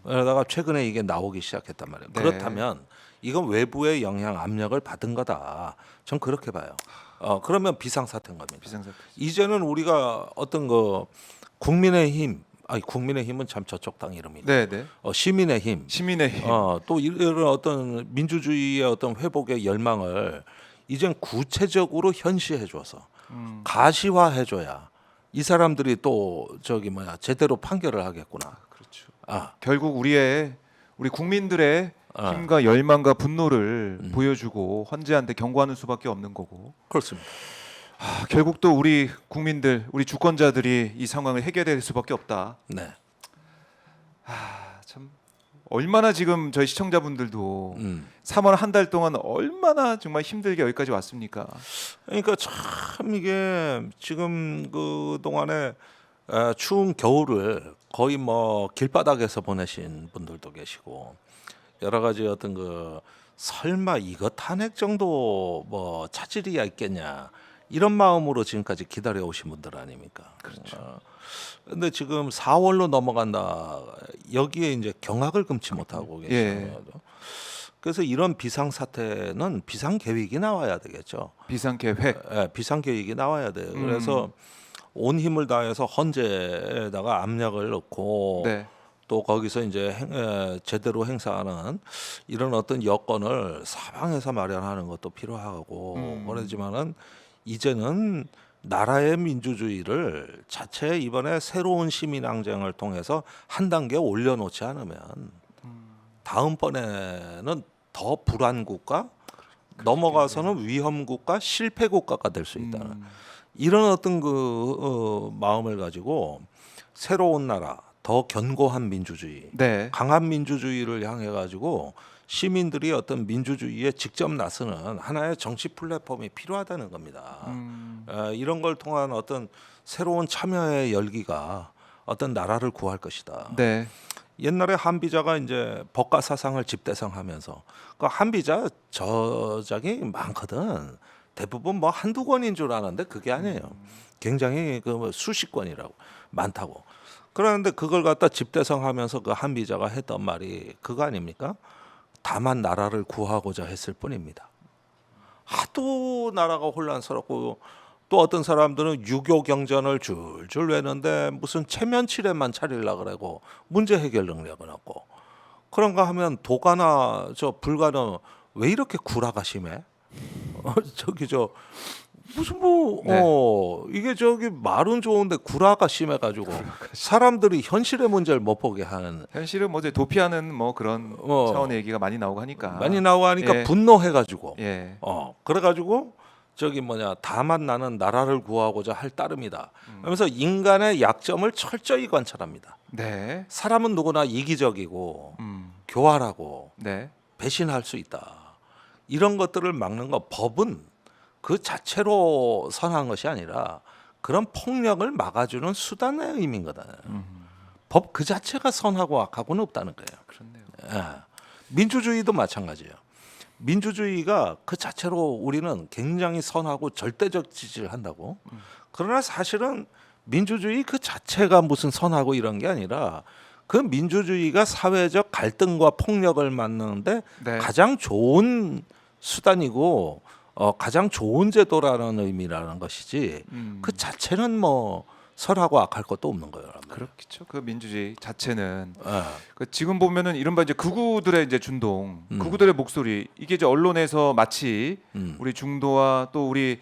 그러다가 최근에 이게 나오기 시작했단 말이에요. 네. 그렇다면 이건 외부의 영향 압력을 받은 거다. 전 그렇게 봐요. 그러면 비상사태인 겁니다. 비상사태. 이제는 우리가 어떤 그 국민의힘, 아니 국민의힘은 참 저쪽 당 이름이네. 네네. 시민의힘, 시민의힘. 또 이런 어떤 민주주의의 어떤 회복의 열망을 이젠 구체적으로 현시해 줘서 가시화해 줘야 이 사람들이 또 저기 뭐야 제대로 판결을 하겠구나. 그렇죠. 아, 결국 우리 국민들의 아. 힘과 열망과 분노를 보여주고 헌재한테 경고하는 수밖에 없는 거고. 그렇습니다. 결국 또 우리 국민들, 우리 주권자들이 이 상황을 해결될 수밖에 없다. 네. 참 얼마나 지금 저희 시청자분들도 음. 3월 한 달 동안 얼마나 정말 힘들게 여기까지 왔습니까? 그러니까 참 이게 지금 그 동안에 추운 겨울을 거의 뭐 길바닥에서 보내신 분들도 계시고 여러 가지 어떤 그 설마 이것 탄핵 정도 뭐 차질이야 있겠냐 이런 마음으로 지금까지 기다려 오신 분들 아닙니까? 그렇죠. 근데 지금 4월로 넘어간다 여기에 이제 경악을 금치 못하고 계시는 예. 거죠. 그래서 이런 비상사태는 비상계획이 나와야 되겠죠. 비상계획. 예, 비상계획이 나와야 돼요. 그래서 온 힘을 다해서 헌재에다가 압력을 넣고 네. 또 거기서 이제 제대로 행사하는 이런 어떤 여건을 사방에서 마련하는 것도 필요하고 그러지만은 이제는 나라의 민주주의를 자체 이번에 새로운 시민항쟁을 통해서 한 단계 올려놓지 않으면 다음번에는 더 불안 국가 넘어가서는 위험 국가 실패 국가가 될 수 있다는 이런 어떤 그 마음을 가지고 새로운 나라 더 견고한 민주주의 네. 강한 민주주의를 향해 가지고 시민들이 어떤 민주주의에 직접 나서는 하나의 정치 플랫폼이 필요하다는 겁니다. 이런 걸 통한 어떤 새로운 참여의 열기가 어떤 나라를 구할 것이다. 네. 옛날에 한비자가 이제 법과 사상을 집대성하면서 그 한비자 저작이 많거든. 대부분 뭐 한두 권인 줄 아는데 그게 아니에요. 굉장히 그 수십 권이라고 많다고. 그러는데 그걸 갖다 집대성하면서 그 한비자가 했던 말이 그거 아닙니까? 다만 나라를 구하고자 했을 뿐입니다. 하도 나라가 혼란스럽고 또 어떤 사람들은 유교 경전을 줄줄 외는데 무슨 체면치레만 차리려고 그러고 문제 해결 능력은 없고 그런가 하면 도가나 저 불가는 왜 이렇게 구라가 심해? 저기 저 무슨 뭐 이게 저기 말은 좋은데 구라가 심해가지고 사람들이 현실의 문제를 못 보게 하는 현실은 뭐 이제 도피하는 뭐 그런 차원의 얘기가 많이 나오고 하니까. 많이 나오고 하니까 예. 분노해가지고 예. 그래가지고 저기 뭐냐 다만 나는 나라를 구하고자 할 따름이다 하면서 인간의 약점을 철저히 관찰합니다. 네. 사람은 누구나 이기적이고 교활하고 네. 배신할 수 있다. 이런 것들을 막는 거 법은 그 자체로 선한 것이 아니라 그런 폭력을 막아주는 수단의 의미인 거다. 법 그 자체가 선하고 악하고는 없다는 거예요. 그렇네요. 예. 민주주의도 마찬가지예요. 민주주의가 그 자체로 우리는 굉장히 선하고 절대적 지지를 한다고. 그러나 사실은 민주주의 그 자체가 무슨 선하고 이런 게 아니라 그 민주주의가 사회적 갈등과 폭력을 막는데 네. 가장 좋은 수단이고 가장 좋은 제도라는 의미라는 것이지 그 자체는 뭐 설하고 악할 것도 없는 거예요. 그렇겠죠. 그 민주주의 자체는 예. 그 지금 보면은 이른바 이제 극우들의 이제 준동, 음. 극우들의 목소리 이게 이제 언론에서 마치 우리 중도와 또 우리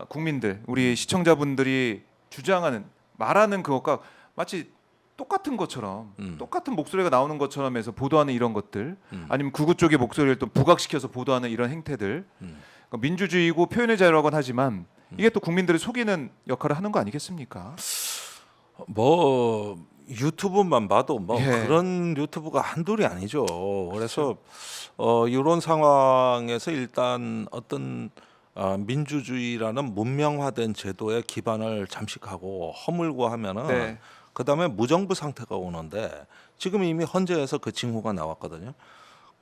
국민들, 우리 시청자분들이 주장하는 말하는 그것과 마치 똑같은 것처럼 똑같은 목소리가 나오는 것처럼 해서 보도하는 이런 것들 아니면 극우 쪽의 목소리를 또 부각시켜서 보도하는 이런 행태들 그러니까 민주주의고 표현의 자유라고는 하지만 이게 또 국민들을 속이는 역할을 하는 거 아니겠습니까? 뭐 유튜브만 봐도 뭐 예. 그런 유튜브가 한둘이 아니죠. 그래서 이런 상황에서 일단 어떤 민주주의라는 문명화된 제도의 기반을 잠식하고 허물고 하면은 네. 그다음에 무정부 상태가 오는데 지금 이미 헌재에서 그 징후가 나왔거든요.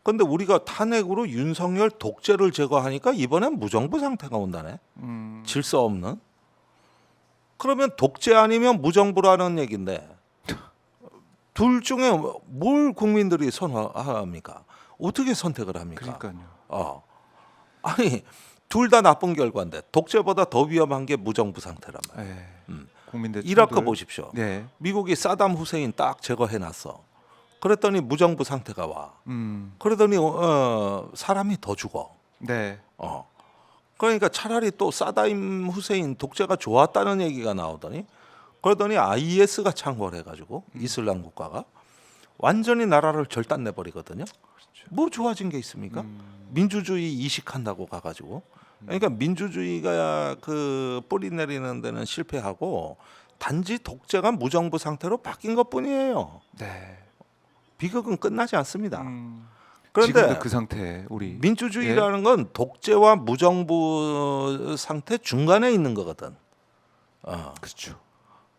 근데 우리가 탄핵으로 윤석열 독재를 제거하니까 이번엔 무정부 상태가 온다네. 질서 없는. 그러면 독재 아니면 무정부라는 얘기인데 둘 중에 뭘 국민들이 선호합니까? 어떻게 선택을 합니까? 그러니까요. 아니 둘 다 나쁜 결과인데 독재보다 더 위험한 게 무정부 상태란 말이에요. 예. 국민들 이라크 충돌. 보십시오. 네. 미국이 사담 후세인 딱 제거해놨어. 그랬더니 무정부 상태가 와. 그러더니 사람이 더 죽어. 네. 그러니까 차라리 또 사담 후세인 독재가 좋았다는 얘기가 나오더니 그러더니 IS가 창궐 해가지고 이슬람 국가가 완전히 나라를 절단내 버리거든요. 뭐 좋아진 게 있습니까? 민주주의 이식한다고 가가지고 그러니까 민주주의가 그 뿌리 내리는 데는 실패하고 단지 독재가 무정부 상태로 바뀐 것뿐이에요. 네. 비극은 끝나지 않습니다. 지금도 그런데 그 상태 우리 민주주의라는 건 독재와 무정부 상태 중간에 있는 거거든. 그렇죠.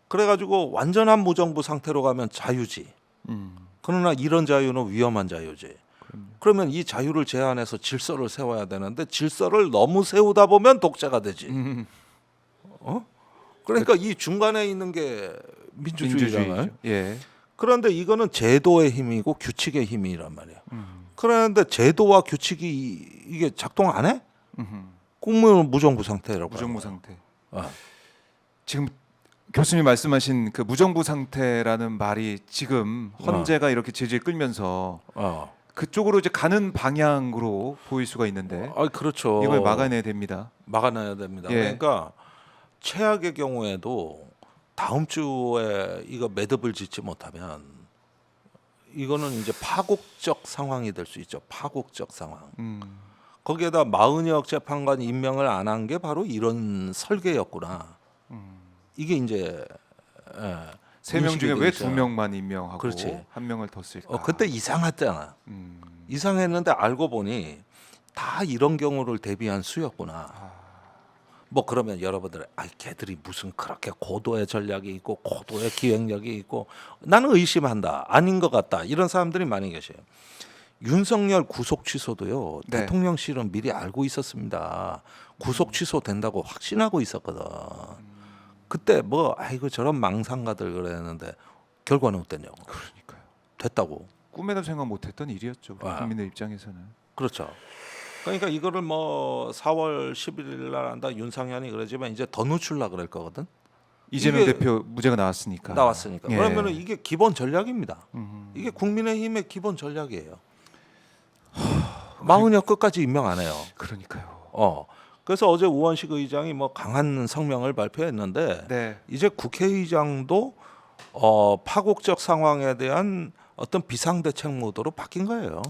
그래가지고 완전한 무정부 상태로 가면 자유지. 그러나 이런 자유는 위험한 자유지. 그러면 이 자유를 제한해서 질서를 세워야 되는데 질서를 너무 세우다 보면 독재가 되지. 그러니까 이 중간에 있는 게 민주주의잖아요. 민주주의죠. 예. 그런데 이거는 제도의 힘이고 규칙의 힘이란 말이야. 그런데 제도와 규칙이 이게 작동 안 해? 그러면 무정부 상태라고. 무정부 상태. 어. 지금 교수님 말씀하신 그 무정부 상태라는 말이 지금 헌재가 이렇게 질질 끌면서 그쪽으로 이제 가는 방향으로 보일 수가 있는데 그렇죠. 이걸 막아내야 됩니다. 막아내야 됩니다. 예. 그러니까 최악의 경우에도 다음 주에 이거 매듭을 짓지 못하면 이거는 이제 파국적 상황이 될 수 있죠. 파국적 상황. 거기에다 마은혁 재판관 임명을 안 한 게 바로 이런 설계였구나. 이게 이제 세 명 중에 왜 인식이 2명만 임명하고 그렇지. 한 명을 더 쓸까? 그때 이상했잖아. 이상했는데 알고 보니 다 이런 경우를 대비한 수였구나. 뭐 그러면 여러분들 걔들이 무슨 그렇게 고도의 전략이 있고 고도의 기획력이 있고 나는 의심한다. 아닌 것 같다. 이런 사람들이 많이 계셔요. 윤석열 구속 취소도요. 네. 대통령실은 미리 알고 있었습니다. 구속 취소된다고 확신하고 있었거든. 그때 뭐 저런 망상가들 그랬는데 결과는 어땠냐고. 그러니까요. 됐다고. 꿈에도 생각 못했던 일이었죠. 와. 국민의 입장에서는. 그렇죠. 그러니까 이거를 뭐 4월 11일 날 한다 윤상현이 그러지만 이제 더 늦출라 그럴 거거든. 이재명 이게 대표 무죄가 나왔으니까. 나왔으니까. 예. 그러면은 이게 기본 전략입니다. 이게 국민의힘의 기본 전략이에요. 마흔역 끝까지 임명 안 해요. 그러니까요. 그래서 어제 우원식 의장이 뭐 강한 성명을 발표했는데 네. 이제 국회의장도 파국적 상황에 대한 어떤 비상대책 모드로 바뀐 거예요.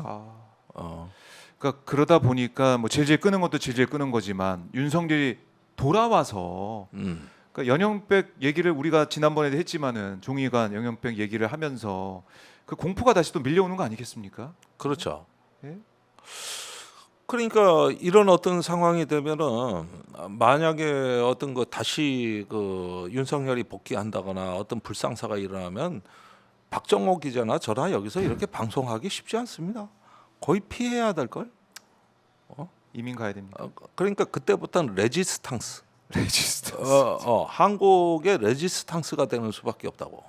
그러니까 그러다 보니까 뭐 질질 끄는 것도 질질 끄는 거지만 윤석열이 돌아와서 그러니까 연영백 얘기를 우리가 지난번에도 했지만은 종이관 연영백 얘기를 하면서 그 공포가 다시 또 밀려오는 거 아니겠습니까? 그렇죠. 예? 그러니까 이런 어떤 상황이 되면은 만약에 어떤 거 다시 그 윤석열이 복귀한다거나 어떤 불상사가 일어나면 박정호 기자나 저나 여기서 이렇게 방송하기 쉽지 않습니다. 거의 피해야 될 걸. 이민 가야 됩니까? 그러니까 그때부터는 레지스탕스. 레지스턴스. 한국의 레지스탕스가 되는 수밖에 없다고.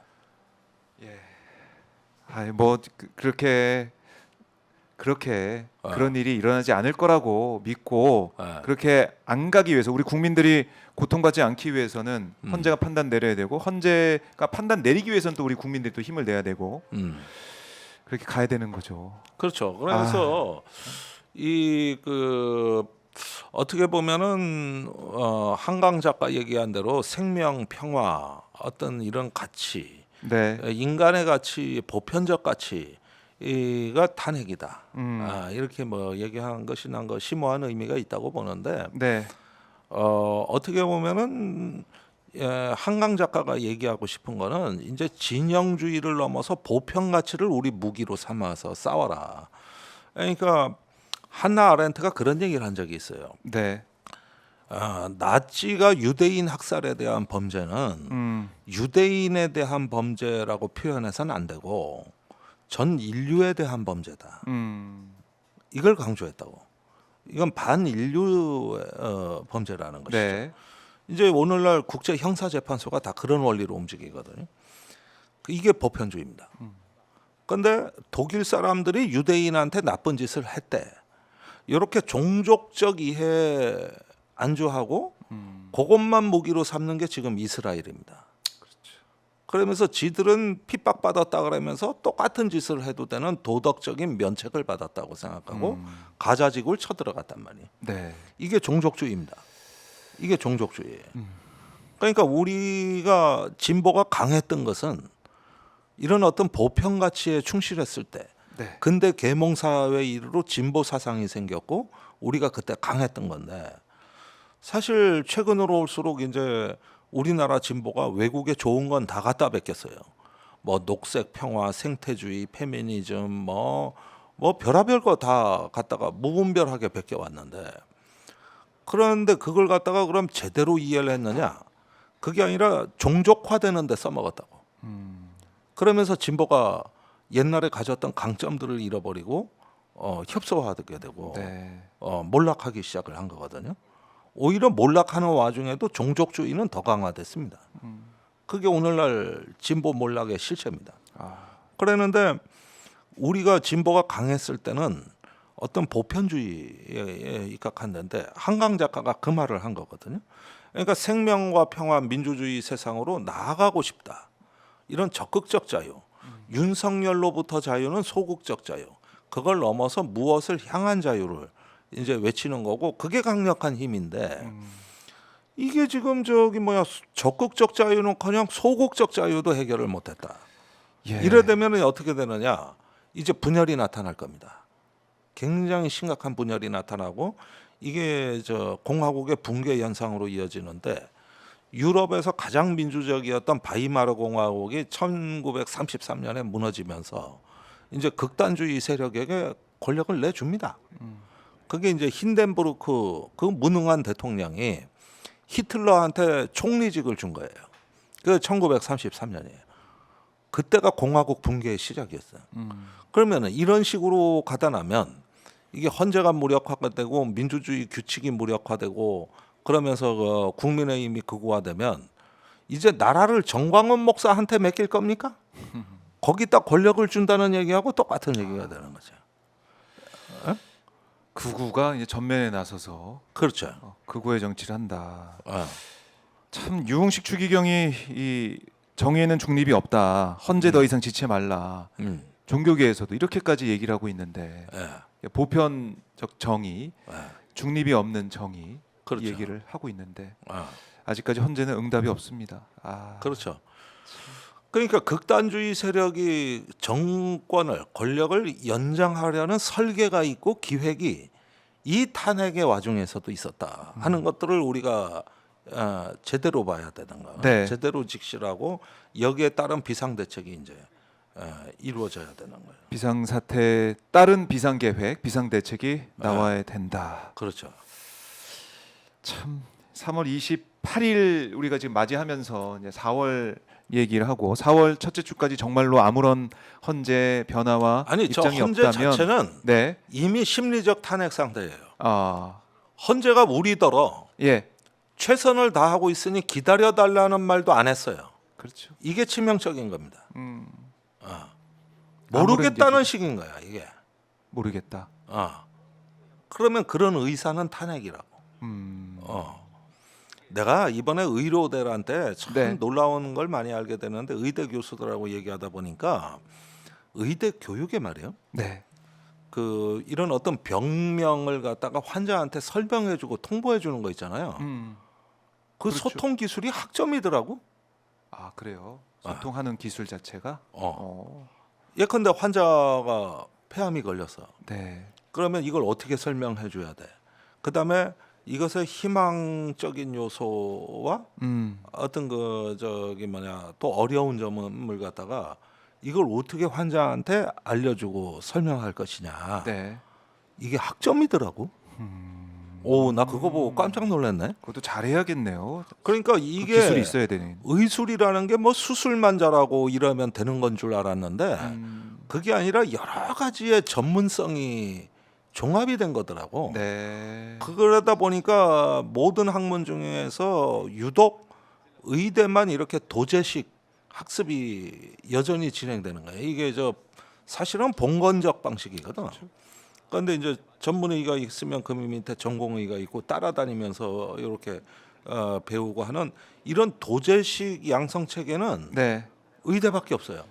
뭐 그렇게 그렇게 어. 그런 일이 일어나지 않을 거라고 믿고 예. 그렇게 안 가기 위해서 우리 국민들이 고통받지 않기 위해서는 헌재가 판단 내려야 되고 헌재가 판단 내리기 위해서는 또 우리 국민들이 또 힘을 내야 되고 그렇게 가야 되는 거죠. 그렇죠. 그래서 이 그 어떻게 보면은 한강 작가 얘기한 대로 생명, 평화, 어떤 이런 가치, 네. 인간의 가치, 보편적 가치가 탄핵이다. 이렇게 뭐 얘기한 것이 난 거 심오한 의미가 있다고 보는데 네. 어떻게 보면은 한강 작가가 얘기하고 싶은 거는 이제 진영주의를 넘어서 보편 가치를 우리 무기로 삼아서 싸워라. 그러니까 한나 아렌트가 그런 얘기를 한 적이 있어요. 네. 나치가 유대인 학살에 대한 범죄는 유대인에 대한 범죄라고 표현해서는 안 되고 전 인류에 대한 범죄다. 이걸 강조했다고. 이건 반인류 범죄라는 것이죠. 네. 이제 오늘날 국제 형사재판소가 다 그런 원리로 움직이거든요. 이게 보편주의입니다. 그런데 독일 사람들이 유대인한테 나쁜 짓을 했대. 이렇게 종족적 이해 안주하고 그것만 무기로 삼는 게 지금 이스라엘입니다. 그러면서 지들은 핍박받았다 그러면서 똑같은 짓을 해도 되는 도덕적인 면책을 받았다고 생각하고 가자 지구를 쳐들어갔단 말이에요. 네. 이게 종족주의입니다. 이게 종족주의예요. 그러니까 우리가 진보가 강했던 것은 이런 어떤 보편 가치에 충실했을 때 네. 근대 계몽 사회 이후로 진보 사상이 생겼고 우리가 그때 강했던 건데 사실 최근으로 올수록 이제 우리나라 진보가 외국에 좋은 건 다 갖다 뺏겼어요. 뭐 녹색 평화, 생태주의, 페미니즘 뭐 별의별 거 다 갖다가 무분별하게 베껴 왔는데 그런데 그걸 갖다가 그럼 제대로 이해를 했느냐? 그게 아니라 종족화되는 데 써먹었다고. 그러면서 진보가 옛날에 가졌던 강점들을 잃어버리고 협소화하게 되고 네. 몰락하기 시작을 한 거거든요. 오히려 몰락하는 와중에도 종족주의는 더 강화됐습니다. 그게 오늘날 진보 몰락의 실체입니다. 그랬는데 우리가 진보가 강했을 때는 어떤 보편주의에 입각한다는데 한강 작가가 그 말을 한 거거든요. 그러니까 생명과 평화, 민주주의 세상으로 나아가고 싶다. 이런 적극적 자유. 윤석열로부터 자유는 소극적 자유. 그걸 넘어서 무엇을 향한 자유를 이제 외치는 거고 그게 강력한 힘인데 이게 지금 적극적 자유는커녕 소극적 자유도 해결을 못했다. 예. 이래 되면 어떻게 되느냐? 이제 분열이 나타날 겁니다. 굉장히 심각한 분열이 나타나고 이게 공화국의 붕괴 현상으로 이어지는데 유럽에서 가장 민주적이었던 바이마르 공화국이 1933년에 무너지면서 이제 극단주의 세력에게 권력을 내줍니다. 그게 이제 힌덴부르크 그 무능한 대통령이 히틀러한테 총리직을 준 거예요. 그 1933년이에요. 그때가 공화국 붕괴의 시작이었어요. 그러면은 이런 식으로 가다 나면 이게 헌재가 무력화되고 민주주의 규칙이 무력화되고 그러면서 국민의힘이 극우화되면 이제 나라를 정광훈 목사한테 맡길 겁니까? 거기다 권력을 준다는 얘기하고 똑같은 얘기가 되는 거죠. 극우가 이제 전면에 나서서 그렇죠. 극우의 정치를 한다. 어. 참 유흥식 추기경이 이 정의에는 중립이 없다. 헌재 더 이상 지체 말라. 종교계에서도 이렇게까지 얘기를 하고 있는데 보편적 정의, 중립이 없는 정의 그렇죠. 이 얘기를 하고 있는데 아직까지 헌재는 응답이 없습니다. 그렇죠. 그러니까 극단주의 세력이 정권을 권력을 연장하려는 설계가 있고 기획이 이 탄핵의 와중에서도 있었다 하는 것들을 우리가 제대로 봐야 되는 거예요. 네. 제대로 직시하고 여기에 따른 비상 대책이 이제 이루어져야 되는 거예요. 비상사태에 따른 비상계획, 비상대책이 나와야 된다. 그렇죠. 참 3월 28일 우리가 지금 맞이하면서 이제 4월 얘기를 하고 4월 첫째 주까지 정말로 아무런 헌재 변화와 아니 저 입장이 헌재 없다면 자체는 네. 이미 심리적 탄핵 상태예요. 헌재가 우리더러 예. 최선을 다하고 있으니 기다려달라는 말도 안 했어요. 그렇죠. 이게 치명적인 겁니다. 아무런 모르겠다는 얘기. 식인 거야 이게. 모르겠다. 그러면 그런 의사는 탄핵이라고. 내가 이번에 의료대란때 참 네. 놀라운 걸 많이 알게 되는데 의대 교수들하고 얘기하다 보니까 의대 교육에 말이에요. 네. 그 이런 어떤 병명을 갖다가 환자한테 설명해주고 통보해주는 거 있잖아요. 그 그렇죠. 소통 기술이 학점이더라고. 아 그래요. 소통하는 기술 자체가. 예컨대 환자가 폐암이 걸렸어. 네. 그러면 이걸 어떻게 설명해줘야 돼? 그 다음에 이것의 희망적인 요소와 어떤 그 저기 뭐냐 또 어려운 점을 갖다가 이걸 어떻게 환자한테 알려주고 설명할 것이냐. 네. 이게 학점이더라고. 오, 나 그거 보고 깜짝 놀랐네. 그것도 잘해야겠네요. 그러니까 그 이게 기술이 있어야 되는. 의술이라는 게 뭐 수술만 잘하고 이러면 되는 건 줄 알았는데 그게 아니라 여러 가지의 전문성이 종합이 된 거더라고. 네. 그러다 보니까 모든 학문 중에서 유독 의대만 이렇게 도제식 학습이 여전히 진행되는 거예요. 이게 사실은 봉건적 방식이거든. 그런데 이제 전문의가 있으면 그 밑에 전공의가 있고 따라다니면서 이렇게 배우고 하는 이런 도제식 양성 체계는 네. 의대밖에 없어요.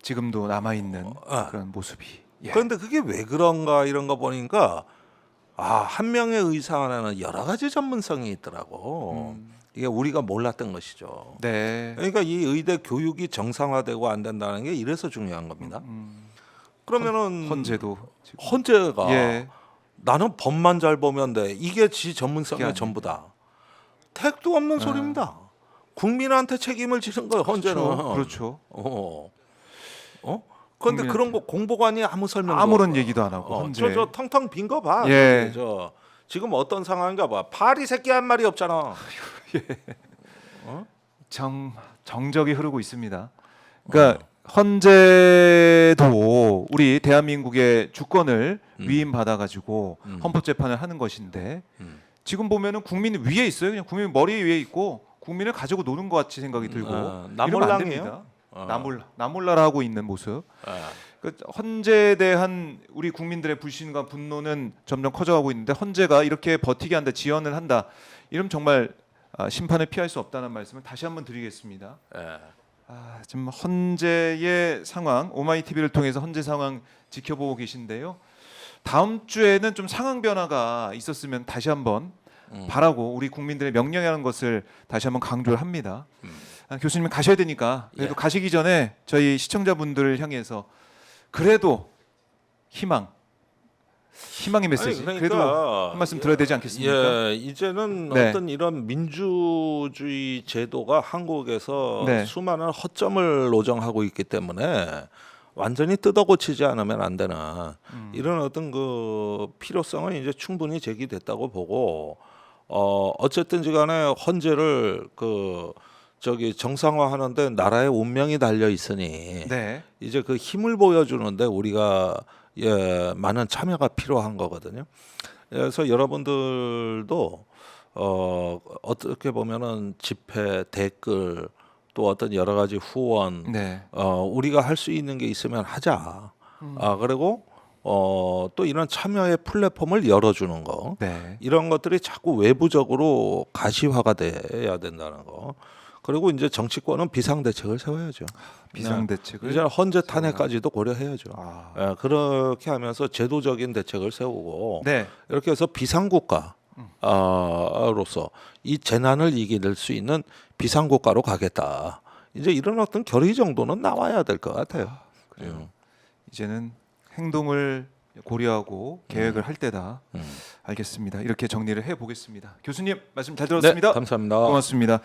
지금도 남아 있는 그런 모습이. 예. 그런데 그게 왜 그런가 이런 거 보니까 한 명의 의사 안에는 여러 가지 전문성이 있더라고. 이게 우리가 몰랐던 것이죠. 네. 그러니까 이 의대 교육이 정상화되고 안 된다는 게 이래서 중요한 겁니다. 그러면은 헌재도 지금. 헌재가 예. 나는 법만 잘 보면 돼. 이게 지 그게 전문성의 아니에요. 전부다. 택도 없는 소리입니다. 국민한테 책임을 지는 거예요. 헌재는. 그렇죠. 그런데 국민한테. 그런 거 공보관이 아무 설명도 아무런 없고. 얘기도 안 하고 헌재. 저 텅텅 빈 거 봐. 예. 지금 어떤 상황인가 봐. 파리 새끼 한 말이 없잖아. 정적이 흐르고 있습니다. 그러니까 헌재도 우리 대한민국의 주권을 위임받아 가지고 헌법재판을 하는 것인데 지금 보면은 국민 위에 있어요. 그냥 국민 머리 위에 있고 국민을 가지고 노는 것 같이 생각이 들고 이러면 안 나몰랑이에요. 됩니다. 나몰라라 하고 있는 모습. 그 헌재에 대한 우리 국민들의 불신과 분노는 점점 커져가고 있는데 헌재가 이렇게 버티게 한다, 지연을 한다. 이러면 정말 심판을 피할 수 없다는 말씀을 다시 한번 드리겠습니다. 지금 헌재의 상황, 오마이TV를 통해서 헌재 상황 지켜보고 계신데요. 다음 주에는 좀 상황 변화가 있었으면 다시 한번 바라고 우리 국민들의 명령이라는 것을 다시 한번 강조를 합니다. 교수님 가셔야 되니까 그래도 가시기 전에 저희 시청자분들을 향해서 그래도 희망의 메시지 그래도 한 말씀 들어야 되지 않겠습니까? 예, 이제는 네. 어떤 이런 민주주의 제도가 한국에서 네. 수많은 허점을 노정하고 있기 때문에 완전히 뜯어고치지 않으면 안 되는 이런 어떤 그 필요성은 이제 충분히 제기됐다고 보고 어쨌든지간에 헌재를 정상화하는데 나라의 운명이 달려 있으니 네. 이제 그 힘을 보여주는데 우리가 많은 참여가 필요한 거거든요. 그래서 여러분들도 어떻게 보면은 집회, 댓글 또 어떤 여러 가지 후원 네. 우리가 할 수 있는 게 있으면 하자. 그리고 또 이런 참여의 플랫폼을 열어주는 거 네. 이런 것들이 자꾸 외부적으로 가시화가 돼야 된다는 거. 그리고 이제 정치권은 비상대책을 세워야죠. 비상대책을 이제 헌재 탄핵까지도 고려해야죠. 아. 그렇게 하면서 제도적인 대책을 세우고 네. 이렇게 해서 비상국가로서 이 재난을 이길 수 있는 비상국가로 가겠다. 이제 이런 어떤 결의 정도는 나와야 될 것 같아요. 그래요. 이제는 행동을 고려하고 계획을 할 때다. 알겠습니다. 이렇게 정리를 해 보겠습니다. 교수님 말씀 잘 들었습니다. 네, 감사합니다. 고맙습니다.